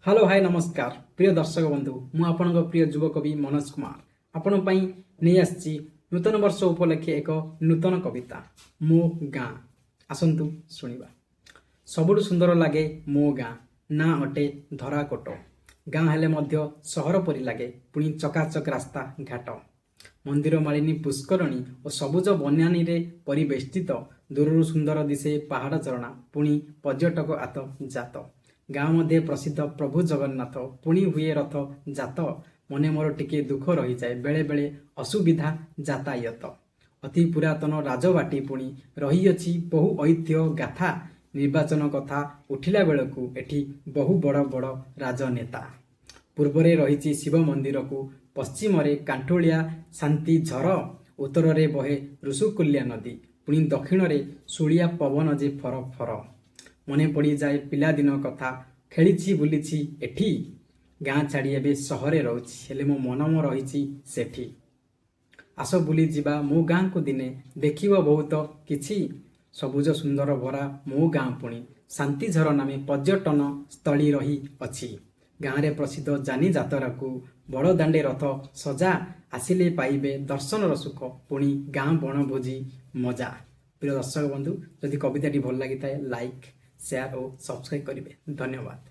Hello hi नमस्कार प्रिय दर्शक बंधु मु आपण प्रिय युवकवि मनोज कुमार आपण नहीं आसी नूतन वर्ष उपलक्षे एक नूतन कविता मो गाँ आसतु शुणा सबुठ सुंदर लगे मो गाँ ना अटे धराकोट गाँ हेले मध्य सहर परी लगे पुणी चकाचक रास्ता घाट मंदिर मालिनी पुष्करणी और सबुज बन्यानी रे परिवेष्टित दूर सुंदर दिशे पहाड़ झरणा पुणी पर्यटक आत जात गाँव मध्य प्रसिद्ध प्रभु जगन्नाथ पुणी हुए रथ जात मने मोर टिके दुख रही जाए बेले बेले असुविधा यातायात अति पुरातन राजबाटी पुणी रही अछि बहु ऐतिह्य गाथा निर्वाचन कथा उठिला बेलकू एठी बहु बड़ बड़ राजनेता पूर्वरे रही शिव मंदिर को पश्चिम रे कांठोलिया शांति झर उत्तर रे बहे ऋषुकुल्या नदी पुणी दक्षिण रे सुलिया पवन जे फर फर मने पड़ी जाए पिलादिन कथा खेली बुली एठी गाँ छाड़ी एवं सहरे रोची हेले मो मन रही सेठी आस बुली जीवा मो गाँ को दिने देखिब बहुत किछि सबुज सुंदर भरा मो गाँ पुणी शांतिझर नामे पर्यटन स्थली रही अछि गाँव रे प्रसिद्ध जानी जातरा को बड़ दांडे रथ सजा आसिले पाइबे दर्शन सुख पुणी गाँ बणभोजी मजा। प्रिय दर्शक बंधु जदि कविताटी भल लगी लाइक शेयर और सब्सक्राइब करेंगे। धन्यवाद।